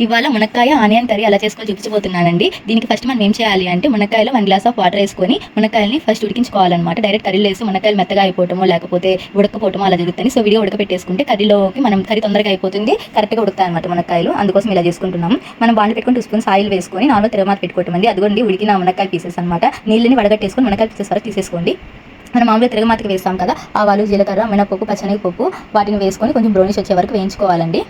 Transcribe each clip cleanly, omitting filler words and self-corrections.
ఇవాళ మునక్కాయ onion curry అలా చేసుకొని చూపించబోతున్నానండి. దీనికి ఫస్ట్ మనం ఏం చేయాలి అంటే మునక్కాయలో 1 గ్లాస్ ఆఫ్ వాటర్ వేసుకొని మునక్కాయల్ని ఫస్ట్ ఉడికించుకోవాలన్నమాట. డైరెక్ట్ కర్రీలో వేసి మునక్కాయలు మెత్తగా అయిపోవటమో లేకపోతే ఉడకపోవటమో అలా జరుగుతుంది. సో విడిగా ఉడకపెట్టేసుకుంటే కర్రీలోకి మనం కర్రీ తొందరగా అయిపోతుంది, కరెక్ట్గా ఉడుకుతాయి అనమాట మునక్కాయలు. అందుకోసం ఇలా చేసుకుంటున్నాము. మనం బాండి పెట్టుకొని 2 స్పూన్స్ ఆయిల్ వేసుకొని నాలుగు తిరగమాత పెట్టుకోవటం అండి. అదిగోండి ఉడికిన మునక్కాయ పీసెస్ అనమాట. నీళ్ళని వడగట్టేసుకొని మునక్కాయ పీసెస్ వరకు తీసేసుకోండి. మనం మామూలుగా తిరగమాతకి వేస్తాం కదా, ఆవాలు జీలకర్ర మినపప్పు పచ్చనగపప్పు వాటిని వేసుకొని కొంచెం బ్రౌనిష్ వచ్చే వరకు వేయించుకోవాలండి.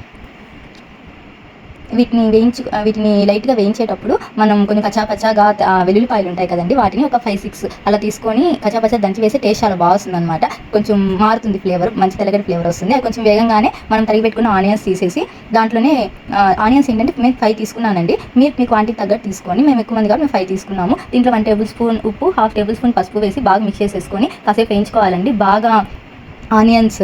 వీటిని లైట్గా వేయించేటప్పుడు మనం కొంచెం కచ్చాపచ్చాగా వెల్లుల్లిపాయలు ఉంటాయి కదండి, వాటిని ఒక 5-6 అలా తీసుకొని కచ్చాపచ్చా దంచి వేస్తే టేస్ట్ చాలా బాగా వస్తుంది అనమాట. కొంచెం మారుతుంది ఫ్లేవర్, మంచి తెల్లగడ్డ ఫ్లేవర్ వస్తుంది. అది కొంచెం వేగంగానే మనం తరిగి పెట్టుకున్న ఆనియన్స్ తీసేసి దాంట్లోనే ఆనియన్స్ ఏంటంటే నేను 5 తీసుకున్నానండి. మీరు మీ క్వాంటిటీ తగ్గట్టు తీసుకోండి. మేము ఎక్కువ మంది కాబట్టి మేము 5 తీసుకున్నాము. దీంట్లో 1 టేబుల్ స్పూన్ ఉప్పు, 1/2 టేబుల్ స్పూన్ పసుపు వేసి బాగా మిక్స్ చేసేసుకొని కాసేపు వేయించుకోవాలండి. బాగా ఆనియన్స్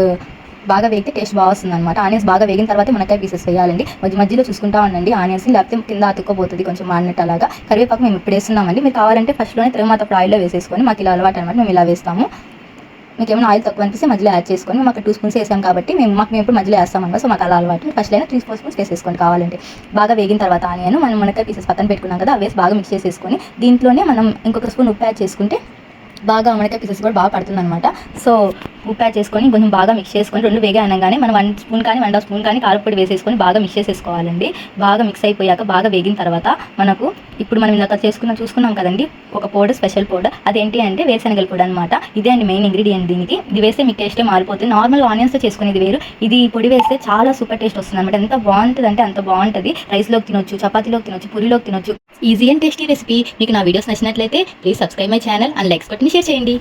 బాగా వేగితే టేస్ట్ బాగా వస్తుంది అనమాట. ఆనియన్స్ బాగా వేగిన తర్వాత మునక్కాయ పీసెస్ వేయాలండి. మధ్యలో చూసుకుంటా ఉండండి ఆనియన్స్, లేకపోతే కింద అతుక్కపోతుంది కొంచెం మాడినట్టు అలాగా. కరివేపాకు మేము ఇప్పుడు వేస్తున్నామండి. మీరు కావాలంటే ఫస్ట్లోనే తిరగమాత ఆయిల్లో వేసేసుకొని, మాకు ఇలా అలవాటు అనమాట, మేము ఇలా వేస్తాము. మీకు ఏమైనా ఆయిల్ తక్కువ అనిపిస్తే మధ్యలో యాడ్ చేసుకొని, మాకు 2 స్పూన్స్ వేసాం కాబట్టి మేము ఎప్పుడు మధ్యలో వేస్తామన్నమాట. సో మాకు అలా అలవాటు. ఫస్ట్ అయినా 3-4 స్పూన్స్ వేసేసుకోండి కావాలంటే. బాగా వేగిన తర్వాత ఆనియన్ మనం మునక్కాయ పీసెస్ పక్కన పెట్టుకున్నాం కదా, అవి వేసి బాగా మిక్స్ చేసేసుకొని దీంట్లోనే మనం ఇంకొక స్పూన్ ఉప్పు యాడ్ చేసుకుంటే బాగా మునక్కాయ పీసెస్ కూడా బాగా పడుతుంది అనమాట. సో ఉప్పు యాడ్ చేసుకొని కొంచెం బాగా మిక్స్ చేసుకొని 2 వేగా అనగానే మనం 1 స్పూన్ కానీ 1.5 స్పూన్ కానీ కారపొడి వేసేసుకొని బాగా మిక్స్ చేసేసుకోవాలండి. బాగా మిక్స్ అయిపోయాక బాగా వేగిన తర్వాత మనకు ఇప్పుడు మనం ఇలా చూసుకున్నాం కదండి ఒక పౌడర్, స్పెషల్ పౌడర్. అదేంటి అంటే వేరుశనగల పొడి అనమాట. ఇదే అండి మెయిన్ ఇంగ్రీడియంట్ దీనికి. ఇది వేస్తే మీకు టేస్టే మారిపోతుంది. నార్మల్ ఆనియన్స్తో చేసుకునేది వేరు, ఇది పొడి వేస్తే చాలా సూపర్ టేస్ట్ వస్తుంది అనమాట. ఎంత బాగుంటుంది అంటే అంత బాగుంటుంది. రైస్లోకి తినొచ్చు, చపాతీలోకి తినొచ్చు, పూరీలోకి తినొచ్చు. Easy and tasty recipe. మీకు నా వీడియోస్ నచ్చినట్లయితే please subscribe my channel and likes కొట్టి షేర్ చేయండి.